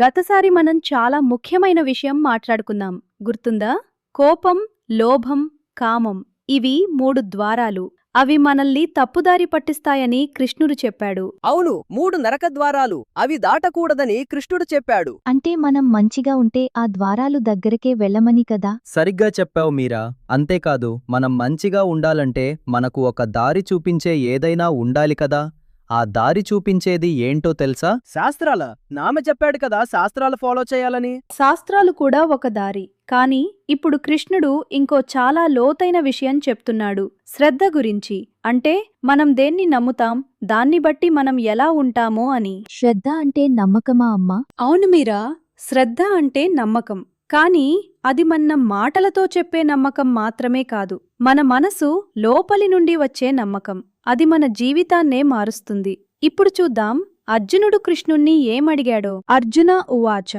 గతసారి మనం చాలా ముఖ్యమైన విషయం మాట్లాడుకున్నాం గుర్తుందా? కోపం, లోభం, కామం ఇవి 3 ద్వారాలు. అవి మనల్ని తప్పుదారి పట్టిస్తాయని కృష్ణుడు చెప్పాడు. అవును, 3 నరకద్వారాలు. అవి దాటకూడదని కృష్ణుడు చెప్పాడు. అంటే మనం మంచిగా ఉంటే ఆ ద్వారాలు దగ్గరకే వెళ్ళమని కదా? సరిగ్గా చెప్పావు మీరా. అంతేకాదు, మనం మంచిగా ఉండాలంటే మనకు ఒక దారి చూపించే ఏదైనా ఉండాలి కదా. ఆ దారి చూపించేది ఏంటో తెలుసా? శాస్త్రాల నామె చెప్పాడు కదా శాస్త్రాలు ఫాలో చేయాలని. శాస్త్రాలు కూడా ఒక దారి. కాని ఇప్పుడు కృష్ణుడు ఇంకో చాలా లోతైన విషయం చెప్తున్నాడు. శ్రద్ధ గురించి. అంటే మనం దేన్ని నమ్ముతాం, దాన్ని బట్టి మనం ఎలా ఉంటామో అని. శ్రద్ధ అంటే నమ్మకమా అమ్మా? అవును మీరా, శ్రద్ధ అంటే నమ్మకం. కాని అది మన మాటలతో చెప్పే నమ్మకం మాత్రమే కాదు. మన మనసు లోపలి నుండి వచ్చే నమ్మకం. అది మన జీవితాన్నే మారుస్తుంది. ఇప్పుడు చూద్దాం అర్జునుడు కృష్ణుణ్ణి ఏమడిగాడో. అర్జున ఉవాచ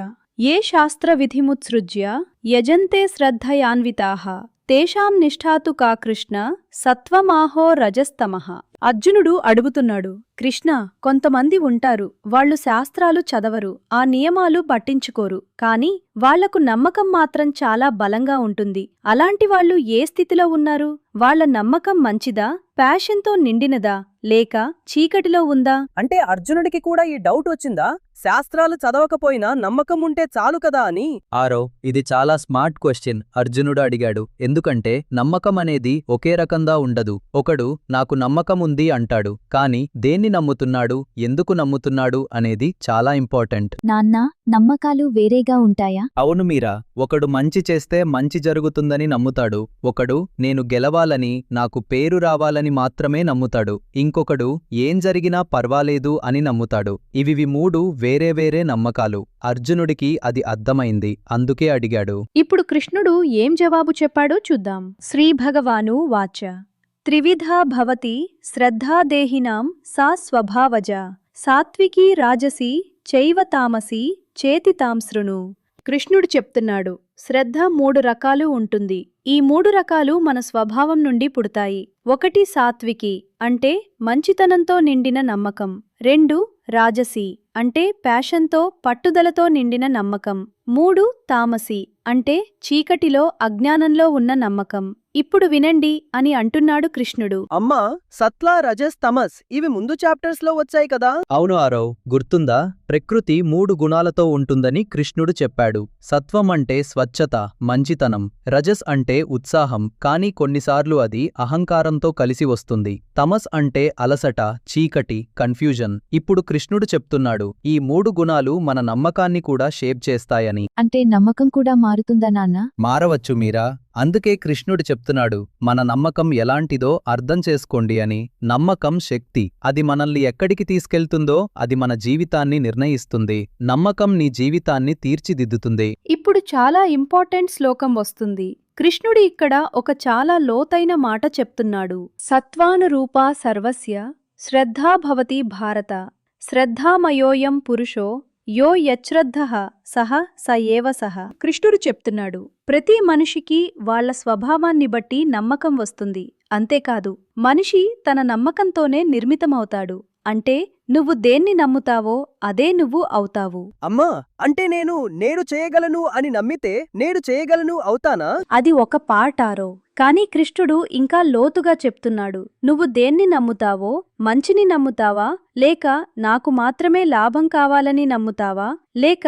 ఏ శాస్త్ర విధిముత్సృజ్య యజంతే శ్రద్ధయాన్వితాః తేషాం నిష్ఠాతు కా కృష్ణ సత్వమాహో రజస్తమః. అర్జునుడు అడుగుతున్నాడు, కృష్ణ, కొంతమంది ఉంటారు, వాళ్ళు శాస్త్రాలు చదవరు, ఆ నియమాలు పట్టించుకోరు, కాని వాళ్లకు నమ్మకం మాత్రం చాలా బలంగా ఉంటుంది. అలాంటి వాళ్ళు ఏ స్థితిలో ఉన్నారు? వాళ్ల నమ్మకం మంచిదా, ప్యాషన్తో నిండినదా, లేక చీకటిలో ఉందా? అంటే అర్జునుడికి కూడా ఈ డౌట్ వచ్చిందా? శాస్త్రాలు చదవకపోయినా నమ్మకం ఉంటే చాలు కదా అని. ఆరో, ఇది చాలా స్మార్ట్ క్వశ్చన్ అర్జునుడు అడిగాడు. ఎందుకంటే నమ్మకం అనేది ఒకే రకంగా ఉండదు. ఒకడు నాకు నమ్మకం ఉంది అంటాడు, కాని దేన్ని నమ్ముతున్నాడు, ఎందుకు నమ్ముతున్నాడు అనేది చాలా ఇంపార్టెంట్. నాన్నా, నమ్మకాలు వేరేగా ఉంటాయా? అవును మీరా, ఒకడు మంచి చేస్తే మంచి జరుగుతుందని నమ్ముతాడు. ఒకడు నేను గెలవాలని, నాకు పేరు రావాలని మాత్రమే నమ్ముతాడు. ఇంకొకడు ఏం జరిగినా పర్వాలేదు అని నమ్ముతాడు. ఇవి 3 వేరే వేరే నమ్మకాలు. అర్జునుడికి అది అర్థమైంది, అందుకే అడిగాడు. ఇప్పుడు కృష్ణుడు ఏం జవాబు చెప్పాడో చూద్దాం. శ్రీ భగవాను వాచ త్రివిధా భవతి శ్రద్ధా దేహినాం సా స్వభావజ సాత్వికీ రాజసి చైవ తామసి చేతితాం శృణు. కృష్ణుడు చెప్తున్నాడు, శ్రద్ధ 3 రకాలు ఉంటుంది. ఈ 3 రకాలు మన స్వభావం నుండి పుడతాయి. 1 సాత్వికి అంటే మంచితనంతో నిండిన నమ్మకం. 2 రాజసి అంటే ప్యాషన్తో పట్టుదలతో నిండిన నమ్మకం. 3 తామసి అంటే చీకటిలో అజ్ఞానంలో ఉన్న నమ్మకం. ఇప్పుడు వినండి అని అంటున్నాడు కృష్ణుడు. అమ్మా, సత్ల, రజస్, తమస్ ఇవి ముందు చాప్టర్స్ లో వచ్చాయి కదా. అవును ఆరవ్, గుర్తుందా? ప్రకృతి 3 గుణాలతో ఉంటుందని కృష్ణుడు చెప్పాడు. సత్వం అంటే స్వచ్ఛత, మంచితనం. రజస్ అంటే ఉత్సాహం, కానీ కొన్నిసార్లు అది అహంకారంతో కలిసి వస్తుంది. తమస్ అంటే అలసట, చీకటి, కన్ఫ్యూజన్. ఇప్పుడు కృష్ణుడు చెప్తున్నాడు, ఈ 3 గుణాలు మన నమ్మకాన్ని కూడా షేప్ చేస్తాయని. అంటే నమ్మకం కూడా మారుతుందా నాన్నా? మారవచ్చు మీరా. అందుకే కృష్ణుడు చెప్తున్నాడు, మన నమ్మకం ఎలాంటిదో అర్థం చేసుకోండి అని. నమ్మకం శక్తి. అది మనల్ని ఎక్కడికి తీసుకెళ్తుందో అది మన జీవితాన్ని నిర్ణయిస్తుంది. నమ్మకం నీ జీవితాన్ని తీర్చిదిద్దుతుంది. ఇప్పుడు చాలా ఇంపార్టెంట్ శ్లోకం వస్తుంది. కృష్ణుడు ఇక్కడ ఒక చాలా లోతైన మాట చెప్తున్నాడు. సత్వానురూపా సర్వస్య శ్రద్ధా భవతి భారత శ్రద్ధామయోయం పురుషో యో యశ్రద్ధః సహ స ఏవ సహ. కృష్ణుడు చెప్తున్నాడు, ప్రతి మనిషికి వాళ్ల స్వభావాన్ని బట్టి నమ్మకం వస్తుంది. అంతేకాదు, మనిషి తన నమ్మకంతోనే నిర్మితమవుతాడు. అంటే నువ్వు దేన్ని నమ్ముతావో అదే నువ్వు అవుతావు. అమ్మా, అంటే నేను చేయగలను అని నమ్మితే నేను చేయగలను అవుతానా? అది ఒక పార్టారో. కాని కృష్ణుడు ఇంకా లోతుగా చెప్తున్నాడు, నువ్వు దేన్ని నమ్ముతావో, మంచిని నమ్ముతావా, లేక నాకు మాత్రమే లాభం కావాలని నమ్ముతావా, లేక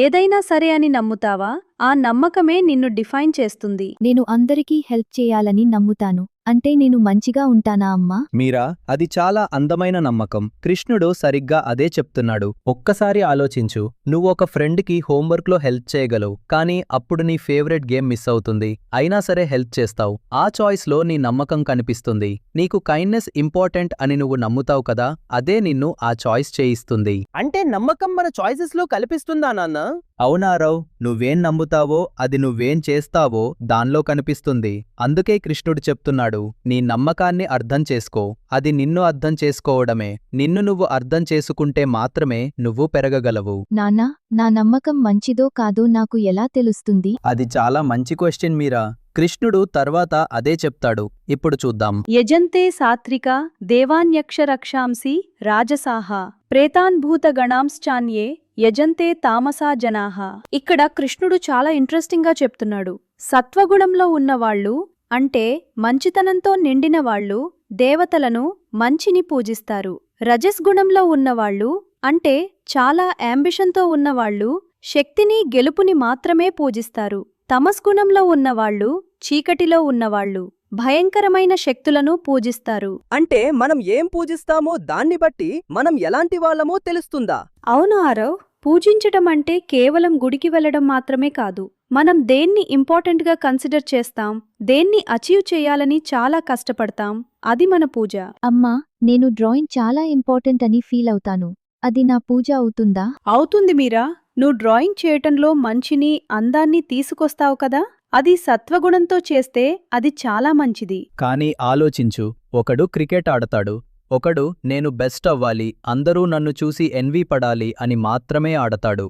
ఏదైనా సరే అని నమ్ముతావా, ఆ నమ్మకమే నిన్ను డిఫైన్ చేస్తుంది. నేను అందరికీ హెల్ప్ చేయాలని నమ్ముతాను, అంటే నేను మంచిగా ఉంటానా అమ్మా? మీరా, అది చాలా అందమైన నమ్మకం. కృష్ణుడు సరిగ్గా అదే చెప్తున్నాడు. ఒక్కసారి ఆలోచించు, నువ్వు ఒక ఫ్రెండ్కి హోంవర్క్లో హెల్ప్ చేయగలవు, కానీ అప్పుడు నీ ఫేవరెట్ గేమ్ మిస్ అవుతుంది. అయినా సరే హెల్ప్ చేస్తావు. ఆ చాయిస్లో నీ నమ్మకం కనిపిస్తుంది. నీకు కైండ్నెస్ ఇంపార్టెంట్ అని నువ్వు నమ్ముతావు కదా, అదే నిన్ను ఆ చాయిస్ చేయిస్తుంది. అంటే నమ్మకం మన చాయిసెస్ లో కల్పిస్తుందా నాన్న? అవునారావ్, నువ్వేం నమ్ముతావో అది నువ్వేం చేస్తావో దానిలో కనిపిస్తుంది. అందుకే కృష్ణుడు చెప్తున్నాడు, నీ నమ్మకాన్ని అర్థం చేసుకో. అది నిన్ను అర్థం చేసుకోవడమే. నిన్ను నువ్వు అర్థం చేసుకుంటే మాత్రమే నువ్వు పెరగగలవు. నాన్నా, నా నమ్మకం మంచిదో కాదో నాకు ఎలా తెలుస్తుంది? అది చాలా మంచి క్వశ్చన్ మీరా. కృష్ణుడు తర్వాత అదే చెప్తాడు. ఇప్పుడు చూద్దాం. యజంతే సాత్విక దేవాన్యక్షరక్షాంసి రాజసాహ ప్రేతాన్భూతగణాంశ్చాన్యే యజంతే తామసా జనాహ. ఇక్కడ కృష్ణుడు చాలా ఇంట్రెస్టింగ్గా చెప్తున్నాడు. సత్వగుణంలో ఉన్నవాళ్ళు అంటే మంచితనంతో నిండిన వాళ్ళు దేవతలను మంచిని పూజిస్తారు. రజస్ గుణంలో ఉన్నవాళ్ళు అంటే చాలా యాంబిషన్తో ఉన్నవాళ్ళు శక్తిని గెలుపుని మాత్రమే పూజిస్తారు. తమస్గుణంలో ఉన్నవాళ్ళు చీకటిలో ఉన్నవాళ్ళు భయంకరమైన శక్తులను పూజిస్తారు. అంటే మనం ఏం పూజిస్తామో దాన్ని బట్టి మనం ఎలాంటి వాళ్ళమో తెలుస్తుందా? అవును ఆరవ్, పూజించటం అంటే కేవలం గుడికి వెళ్లడం మాత్రమే కాదు. మనం దేన్ని ఇంపార్టెంట్గా కన్సిడర్ చేస్తాం, దేన్ని అచీవ్ చేయాలని చాలా కష్టపడతాం, అది మన పూజ. అమ్మా, నేను డ్రాయింగ్ చాలా ఇంపార్టెంట్ అని ఫీల్ అవుతాను. అది నా పూజ అవుతుందా? అవుతుంది మీరా. నువ్వు డ్రాయింగ్ చేయటంలో మంచిని అందాన్ని తీసుకొస్తావు కదా, అది సత్వగుణంతో చేస్తే అది చాలా మంచిది. కానీ ఆలోచించు, ఒకడు క్రికెట్ ఆడతాడు, ఒకడు నేను బెస్ట్ అవ్వాలి, అందరూ నన్ను చూసి ఎన్వీ పడాలి అని మాత్రమే ఆడతాడు.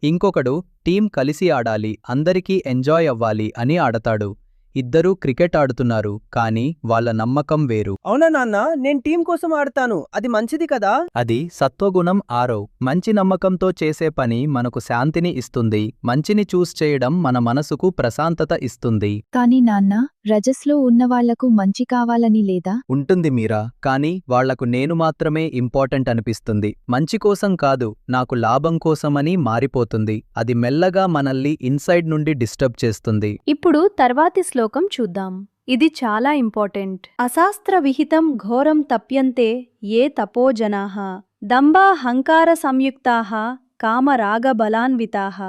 ఇంకొకడు టీం కలిసి ఆడాలి, అందరికీ ఎంజాయ్ అవ్వాలి అని ఆడతాడు. ఇద్దరూ క్రికెట్ ఆడుతున్నారు, కానీ వాళ్ళ నమ్మకం వేరు. అవునా నాన్న, నేను టీం కోసం ఆడతాను, అది మంచిది కదా? అది సత్వగుణం 6. మంచి నమ్మకంతో చేసే పని మనకు శాంతిని ఇస్తుంది. మంచిని చూస్ చేయడం మన మనసుకు ప్రశాంతత ఇస్తుంది. కాని నాన్న, రజస్లో ఉన్నవాళ్లకు మంచి కావాలని లేదా? ఉంటుంది మీరా, కానీ వాళ్లకు నేను మాత్రమే ఇంపార్టెంట్ అనిపిస్తుంది. మంచి కోసం కాదు, నాకు లాభం కోసమని మారిపోతుంది. అది మెల్లగా మనల్ని ఇన్సైడ్ నుండి డిస్టర్బ్ చేస్తుంది. ఇప్పుడు తర్వాతి శ్లోకం చూద్దాం. ఇది చాలా ఇంపార్టెంట్. అశాస్త్ర విహితం ఘోరం తప్యంతే ఏ తపోజనాః దంభాహంకార సంయుక్తాః కామరాగబలాన్వితాః.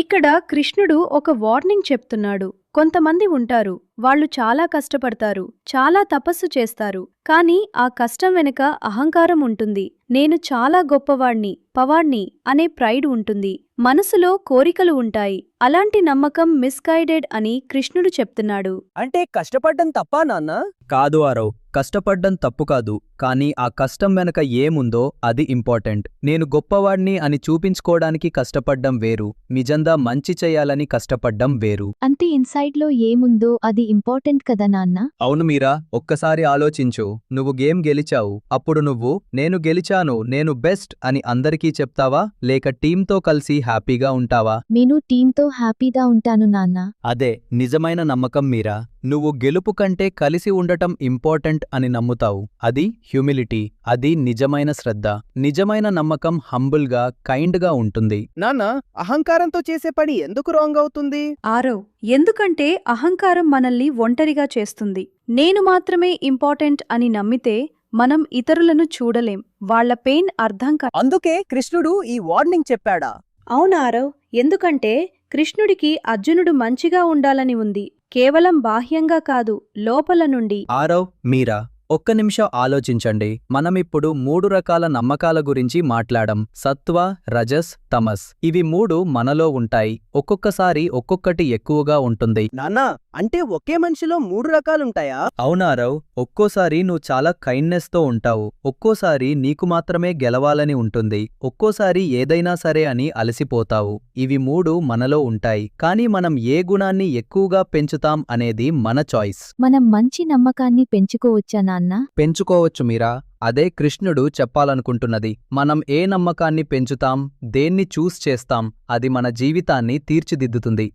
ఇక్కడ కృష్ణుడు ఒక వార్నింగ్ చెప్తున్నాడు. కొంతమంది ఉంటారు, వాళ్ళు చాలా కష్టపడతారు, చాలా తపస్సు చేస్తారు, కానీ ఆ కష్టం వెనుక అహంకారం ఉంటుంది. నేను చాలా గొప్పవాణ్ణి, పవాణ్ణి అనే ప్రైడ్ ఉంటుంది. మనసులో కోరికలు ఉంటాయి. అలాంటి నమ్మకం మిస్గైడెడ్ అని కృష్ణుడు చెప్తున్నాడు. అంటే కష్టపడ్డం తప్పా నాన్న? కాదు ఆరవ్, కష్టపడ్డం తప్పు కాదు, కానీ ఆ కష్టం వెనక ఏముందో అది ఇంపార్టెంట్. నేను గొప్పవాణ్ణి అని చూపించుకోవడానికి కష్టపడ్డం వేరు, నిజంగా మంచి చేయాలని కష్టపడ్డం వేరు. అంటే ఇన్సైడ్లో ఏముందో అది ఇంపార్టెంట్ కదా నాన్న? అవును మీరా, ఒక్కసారి ఆలోచించు. నువ్వు గేమ్ గెలిచావు, అప్పుడు నువ్వు నేను గెలిచాను, నేను బెస్ట్ అని అందరికీ చెప్తావా, లేక టీంతో కలిసి హ్యాపీగా ఉంటావా? నేను టీంతో హ్యాపీగా ఉంటాను నాన్న. అదే నిజమైన నమ్మకం మీరా. నువ్వు గెలుపు కంటే కలిసి ఉండటం ఇంపార్టెంట్ అని నమ్ముతావు. అది హ్యూమిలిటీ, అది నిజమైన శ్రద్ధ. నిజమైన నమ్మకం హంబుల్గా, కైండ్గా ఉంటుంది. నాన్న, అహంకారంతో చేసే పని ఎందుకు రాంగ్ అవుతుంది? ఆరవ్, ఎందుకంటే అహంకారం మనల్ని ఒంటరిగా చేస్తుంది. నేను మాత్రమే ఇంపార్టెంట్ అని నమ్మితే మనం ఇతరులను చూడలేం, వాళ్ల పెయిన్ అర్థం అందుకే కృష్ణుడు ఈ వార్నింగ్ చెప్పాడా? అవునారవ్, ఎందుకంటే కృష్ణుడికి అర్జునుడు మంచిగా ఉండాలని ఉంది, కేవలం బాహ్యంగా కాదు, లోపల నుండి. ఆరవ్, మీరా, ఒక్క నిమిషం ఆలోచించండి. మనమిప్పుడు 3 రకాల నమ్మకాల గురించి మాట్లాడం. సత్వ, రజస్, తమస్. ఇవి 3 మనలో ఉంటాయి. ఒక్కొక్కసారి ఒక్కొక్కటి ఎక్కువగా ఉంటుంది. నాన్నా, అంటే ఒకే మనిషిలో 3 రకాలుంటాయా? అవునారవ్, ఒక్కోసారి నువ్వు చాలా కైండ్నెస్తో ఉంటావు, ఒక్కోసారి నీకు మాత్రమే గెలవాలని ఉంటుంది, ఒక్కోసారి ఏదైనా సరే అని అలసిపోతావు. ఇవి 3 మనలో ఉంటాయి, కానీ మనం ఏ గుణాన్ని ఎక్కువగా పెంచుతాం అనేది మన చాయిస్. మనం మంచి నమ్మకాన్ని పెంచుకోవచ్చా నాన్న? పెంచుకోవచ్చు మీరా. అదే కృష్ణుడు చెప్పాలనుకుంటున్నది. మనం ఏ నమ్మకాన్ని పెంచుతాం, దేన్ని చూస్ చేస్తాం, అది మన జీవితాన్ని తీర్చిదిద్దుతుంది.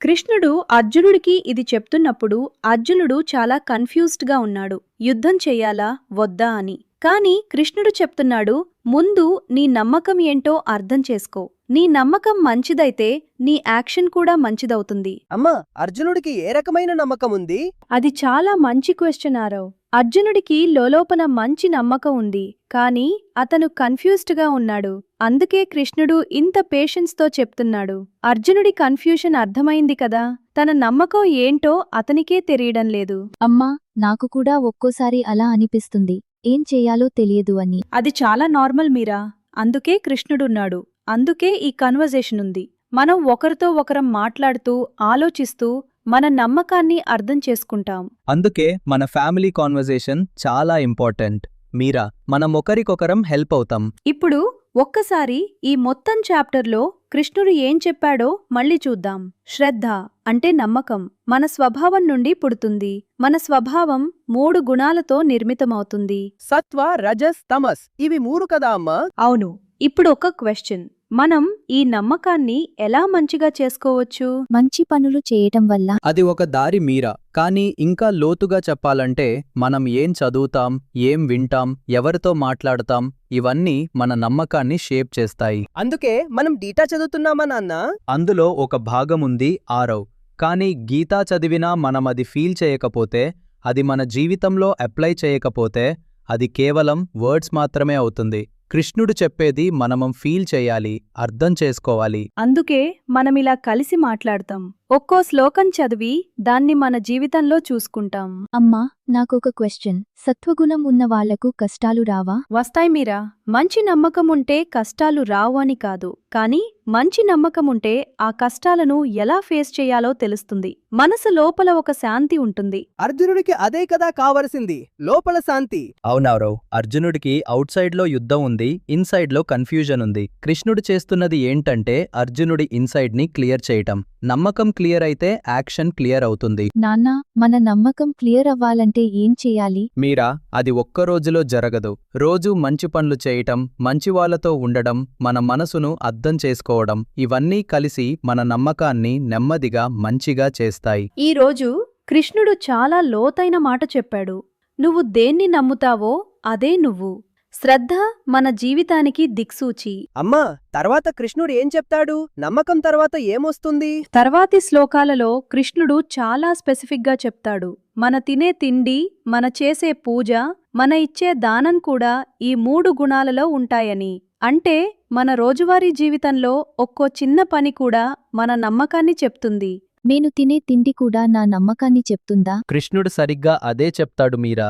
కృష్ణుడు అర్జునుడికి ఇది చెప్తున్నప్పుడు అర్జునుడు చాలా కన్ఫ్యూజ్డ్గా ఉన్నాడు, యుద్ధం చెయ్యాలా వద్దా అని. కాని కృష్ణుడు చెప్తున్నాడు, ముందు నీ నమ్మకం ఏంటో అర్థం చేసుకో. నీ నమ్మకం మంచిదైతే నీ యాక్షన్ కూడా మంచిదవుతుంది. అమ్మా, అర్జునుడికి ఏ రకమైన నమ్మకం ఉంది? అది చాలా మంచి క్వశ్చన్ ఆరవ్. అర్జునుడికి లోలోపన మంచి నమ్మకం ఉంది, కానీ అతను కన్ఫ్యూజ్డ్గా ఉన్నాడు. అందుకే కృష్ణుడు ఇంత పేషెన్స్తో చెప్తున్నాడు. అర్జునుడి కన్ఫ్యూషన్ అర్థమైంది కదా, తన నమ్మకం ఏంటో అతనికే తెలియడం లేదు. అమ్మా, నాకు కూడా ఒక్కోసారి అలా అనిపిస్తుంది, ఏం చెయ్యాలో తెలియదు అని. అది చాలా నార్మల్ మీరా. అందుకే కృష్ణుడున్నాడు, అందుకే ఈ కన్వర్జేషన్ ఉంది. మనం ఒకరితో ఒకరం మాట్లాడుతూ, ఆలోచిస్తూ మన నమ్మకాన్ని అర్థం చేసుకుంటాం. అందుకే మన ఫ్యామిలీ కాన్వర్జేషన్ చాలా ఇంపార్టెంట్. మీరా, మనం ఒకరికొకరం హెల్ప్ అవుతాం. ఇప్పుడు ఒక్కసారి ఈ మొత్తం చాప్టర్లో కృష్ణుడు ఏం చెప్పాడో మళ్ళీ చూద్దాం. శ్రద్ధ అంటే నమ్మకం మన స్వభావం నుండి పుడుతుంది. మన స్వభావం 3 గుణాలతో నిర్మితమవుతుంది. సత్వ, రజస్, తమస్ ఇవి 3 కదా అమ్మా? అవును. ఇప్పుడు ఒక క్వశ్చన్. మనం ఈ నమ్మకాన్ని ఎలా మంచిగా చేసుకోవచ్చు? మంచి పనులు చేయటం వల్ల. అది ఒక దారి మీరా. కానీ ఇంకా లోతుగా చెప్పాలంటే మనం ఏం చదువుతాం, ఏం వింటాం, ఎవరితో మాట్లాడతాం, ఇవన్నీ మన నమ్మకాన్ని షేప్ చేస్తాయి. అందుకే మనం డీటా చదువుతున్నామా నాన్న? అందులో ఒక భాగముంది ఆరవ్. కానీ గీతా చదివినా మనమది ఫీల్ చేయకపోతే, అది మన జీవితంలో అప్లై చేయకపోతే, అది కేవలం వర్డ్స్ మాత్రమే అవుతుంది. కృష్ణుడు చెప్పేది మనమం ఫీల్ చేయాలి, అర్థం చేసుకోవాలి. అందుకే మనమిలా కలిసి మాట్లాడతాం. ఒక్కో శ్లోకం చదివి దాన్ని మన జీవితంలో చూసుకుంటాం. అమ్మా, నాకొక క్వశ్చన్. సత్వగుణం ఉన్న వాళ్లకు కష్టాలు రావా? వస్తాయి మీరా. మంచి నమ్మకముంటే కష్టాలు రావు అని కాదు. కానీ మంచి నమ్మకముంటే ఆ కష్టాలను ఎలా ఫేస్ చేయాలో తెలుస్తుంది. మనసు లోపల ఒక శాంతి ఉంటుంది. అర్జునుడికి అదే కదా కావలసింది, లోపల శాంతి. అవునవరవ్. అర్జునుడికి అవుట్సైడ్లో యుద్ధం ఉంది, ఇన్సైడ్లో కన్ఫ్యూజన్ ఉంది. కృష్ణుడు చేస్తున్నది ఏంటంటే అర్జునుడి ఇన్సైడ్ని క్లియర్ చేయటం. నమ్మకం క్లియర్ అయితే యాక్షన్ క్లియర్ అవుతుంది. నాన్నా, మన నమ్మకం క్లియర్ అవ్వాలంటే ఏం చేయాలి? మీరా, అది ఒక్క రోజులో జరగదు. రోజూ మంచి పనులు చేయటం, మంచివాళ్లతో ఉండడం, మన మనసును అర్థం చేసుకోవడం, ఇవన్నీ కలిసి మన నమ్మకాన్ని నెమ్మదిగా మంచిగా చేస్తాయి. ఈరోజు కృష్ణుడు చాలా లోతైన మాట చెప్పాడు. నువ్వు దేన్ని నమ్ముతావో అదే నువ్వు. శ్రద్ధ మన జీవితానికి దిక్సూచి. అమ్మా, తర్వాత కృష్ణుడు ఏం చెప్తాడు? నమ్మకం తర్వాత ఏమొస్తుంది? తర్వాతి శ్లోకాలలో కృష్ణుడు చాలా స్పెసిఫిక్గా చెప్తాడు. మన తినే తిండి, మన చేసే పూజ, మన ఇచ్చే దానం కూడా ఈ 3 గుణాలలో ఉంటాయని. అంటే మన రోజువారీ జీవితంలో ఒక్కో చిన్న పని కూడా మన నమ్మకాన్ని చెప్తుంది. నేను తినే తిండి కూడా నా నమ్మకాన్ని చెప్తుందా? కృష్ణుడు సరిగ్గా అదే చెప్తాడు మీరా.